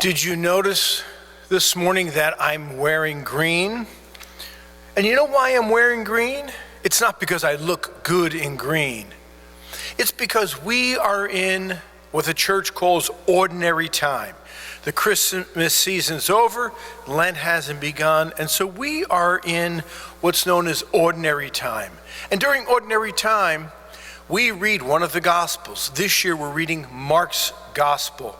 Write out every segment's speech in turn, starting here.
Did you notice this morning that I'm wearing green? And you know why I'm wearing green? It's not because I look good in green. It's because we are in what the church calls ordinary time. The Christmas season's over, Lent hasn't begun, and so we are in what's known as ordinary time. And during ordinary time, we read one of the Gospels. This year we're reading Mark's Gospel.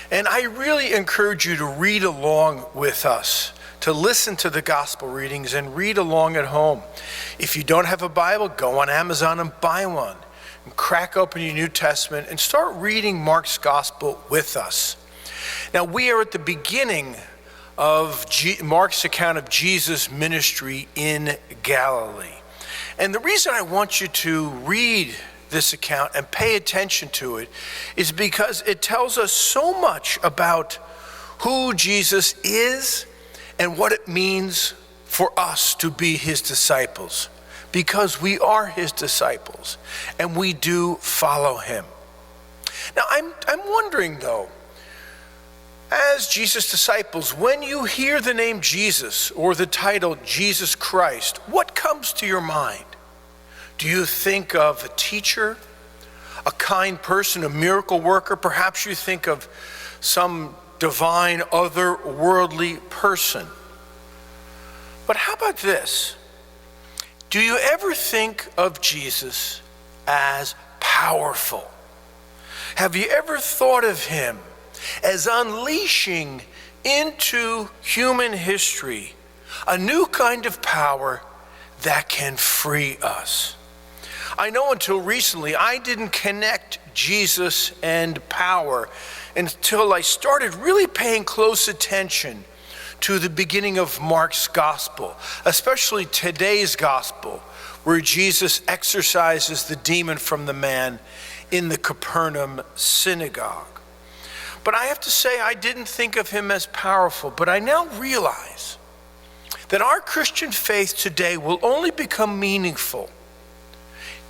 And I really encourage you to read along with us, to listen to the Gospel readings and read along at home. If you don't have a Bible, go on Amazon and buy one. And crack open your New Testament and start reading Mark's Gospel with us. Now, we are at the beginning of Mark's account of Jesus' ministry in Galilee. And the reason I want you to read this account and pay attention to it is because it tells us so much about who Jesus is and what it means for us to be his disciples, because we are his disciples and we do follow him. Now, I'm wondering though, as Jesus' disciples, when you hear the name Jesus or the title Jesus Christ, what comes to your mind? Do you think of a teacher, a kind person, a miracle worker? Perhaps you think of some divine, otherworldly person. But how about this? Do you ever think of Jesus as powerful? Have you ever thought of him as unleashing into human history a new kind of power that can free us? I know until recently I didn't connect Jesus and power until I started really paying close attention to the beginning of Mark's Gospel, especially today's Gospel, where Jesus exorcises the demon from the man in the Capernaum synagogue. But I have to say, I didn't think of him as powerful, but I now realize that our Christian faith today will only become meaningful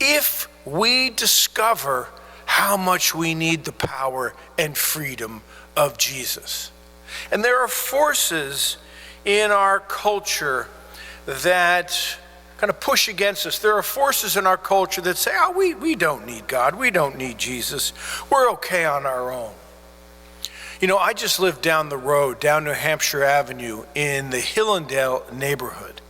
if we discover how much we need the power and freedom of Jesus. And there are forces in our culture that kind of push against us. There are forces in our culture that say, we don't need God, we don't need Jesus, we're okay on our own. You know, I just live down the road, down New Hampshire Avenue in the Hillendale neighborhood.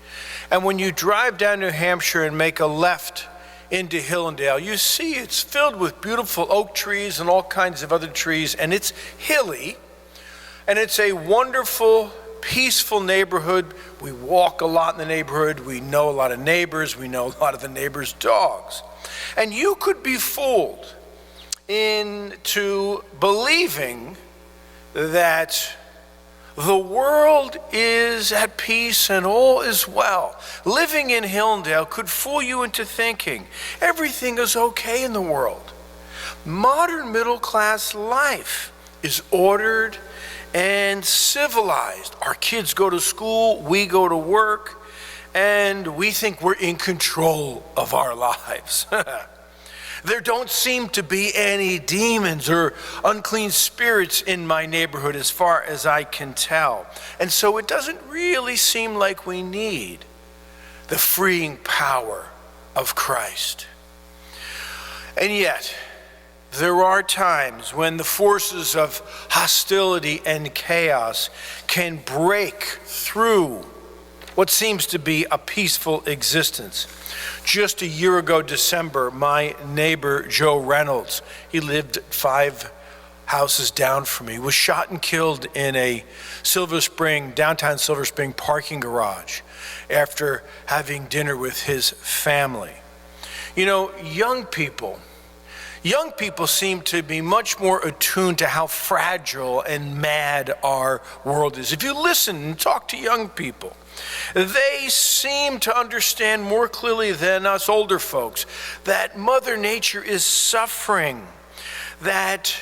And when you drive down New Hampshire and make a left into Hillendale, you see it's filled with beautiful oak trees and all kinds of other trees, and it's hilly, and it's a wonderful, peaceful neighborhood. We walk a lot in the neighborhood. We know a lot of neighbors. We know a lot of the neighbors' dogs. And you could be fooled into believing that the world is at peace and all is well. Living in Hillendale could fool you into thinking everything is okay in the world. Modern middle-class life is ordered and civilized. Our kids go to school, we go to work, and we think we're in control of our lives. There don't seem to be any demons or unclean spirits in my neighborhood as far as I can tell. And so it doesn't really seem like we need the freeing power of Christ. And yet, there are times when the forces of hostility and chaos can break through what seems to be a peaceful existence. Just a year ago, December, my neighbor, Joe Reynolds, he lived 5 houses down from me, was shot and killed in a downtown Silver Spring parking garage after having dinner with his family. You know, young people seem to be much more attuned to how fragile and mad our world is. If you listen and talk to young people, they seem to understand more clearly than us older folks that Mother Nature is suffering, that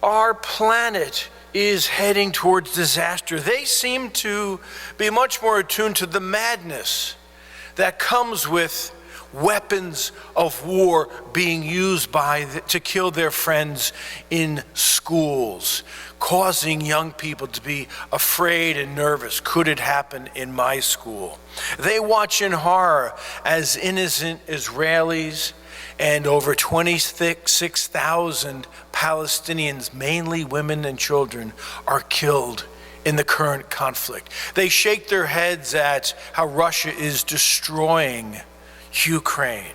our planet is heading towards disaster. They seem to be much more attuned to the madness that comes with weapons of war being used to kill their friends in schools, causing young people to be afraid and nervous. Could it happen in my school? They watch in horror as innocent Israelis and over 26,000 Palestinians, mainly women and children, are killed in the current conflict. They shake their heads at how Russia is destroying Ukraine.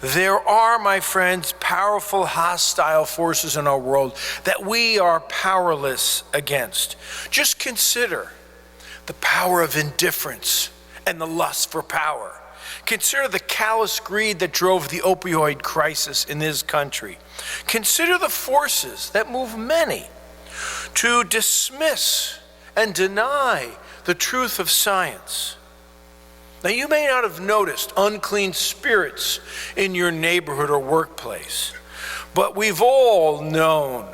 There are, my friends, powerful hostile forces in our world that we are powerless against. Just consider the power of indifference and the lust for power. Consider the callous greed that drove the opioid crisis in this country. Consider the forces that move many to dismiss and deny the truth of science. Now, you may not have noticed unclean spirits in your neighborhood or workplace, but we've all known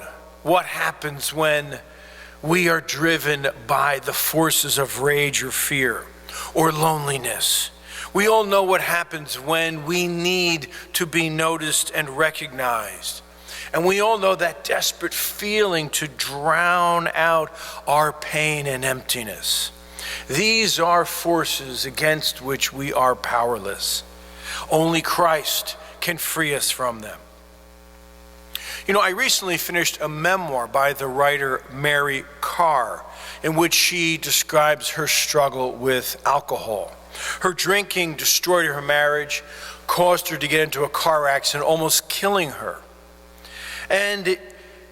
what happens when we are driven by the forces of rage or fear or loneliness. We all know what happens when we need to be noticed and recognized. And we all know that desperate feeling to drown out our pain and emptiness. These are forces against which we are powerless. Only Christ can free us from them. You know, I recently finished a memoir by the writer Mary Karr, in which she describes her struggle with alcohol. Her drinking destroyed her marriage, caused her to get into a car accident, almost killing her. And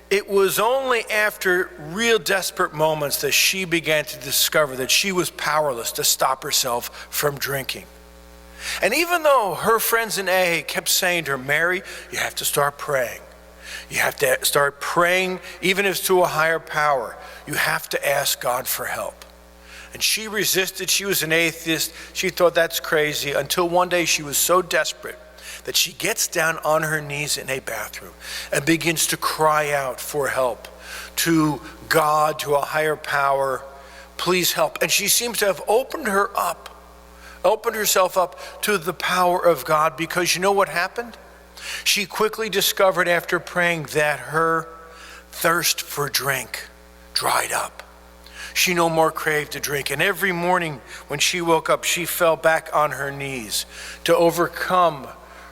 it was only after real desperate moments that she began to discover that she was powerless to stop herself from drinking. And even though her friends in AA kept saying to her, Mary, you have to start praying. You have to start praying, even if it's to a higher power. You have to ask God for help. And she resisted. She was an atheist. She thought that's crazy, until one day she was so desperate that she gets down on her knees in a bathroom and begins to cry out for help to God, to a higher power. Please help. And she seems to have opened herself up to the power of God, because you know what happened? She quickly discovered after praying that her thirst for drink dried up. She no more craved to drink. And every morning when she woke up, she fell back on her knees to overcome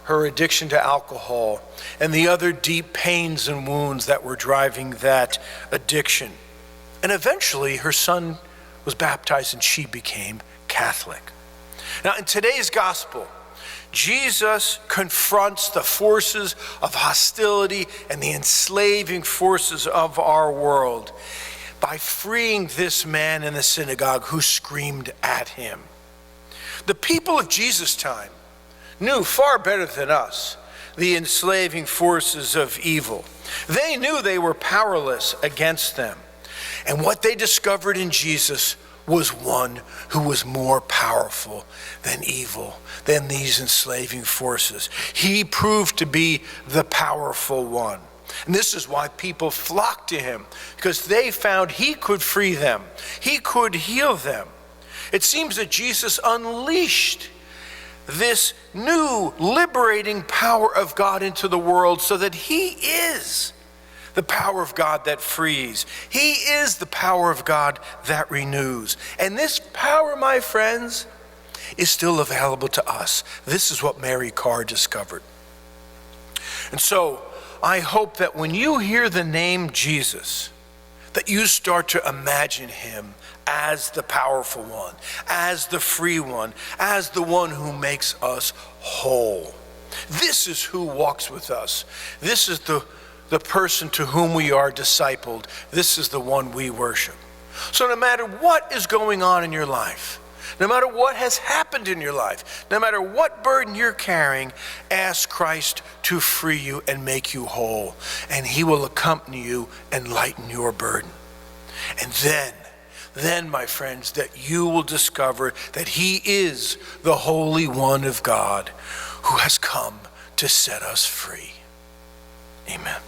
her addiction to alcohol and the other deep pains and wounds that were driving that addiction. And eventually her son was baptized and she became Catholic. Now, in today's gospel, Jesus confronts the forces of hostility and the enslaving forces of our world by freeing this man in the synagogue who screamed at him. The people of Jesus' time knew far better than us the enslaving forces of evil. They knew they were powerless against them. And what they discovered in Jesus was one who was more powerful than evil, than these enslaving forces. He proved to be the powerful one. And this is why people flocked to him, because they found he could free them. He could heal them. It seems that Jesus unleashed this new liberating power of God into the world, so that he is the power of God that frees. He is the power of God that renews. And this power, my friends, is still available to us. This is what Mary Karr discovered. And so I hope that when you hear the name Jesus, that you start to imagine him as the powerful one, as the free one, as the one who makes us whole. This is who walks with us. This is the person to whom we are discipled. This is the one we worship. So no matter what is going on in your life, no matter what has happened in your life, no matter what burden you're carrying, ask Christ to free you and make you whole. And he will accompany you and lighten your burden. And then, my friends, that you will discover that he is the Holy One of God who has come to set us free. Amen.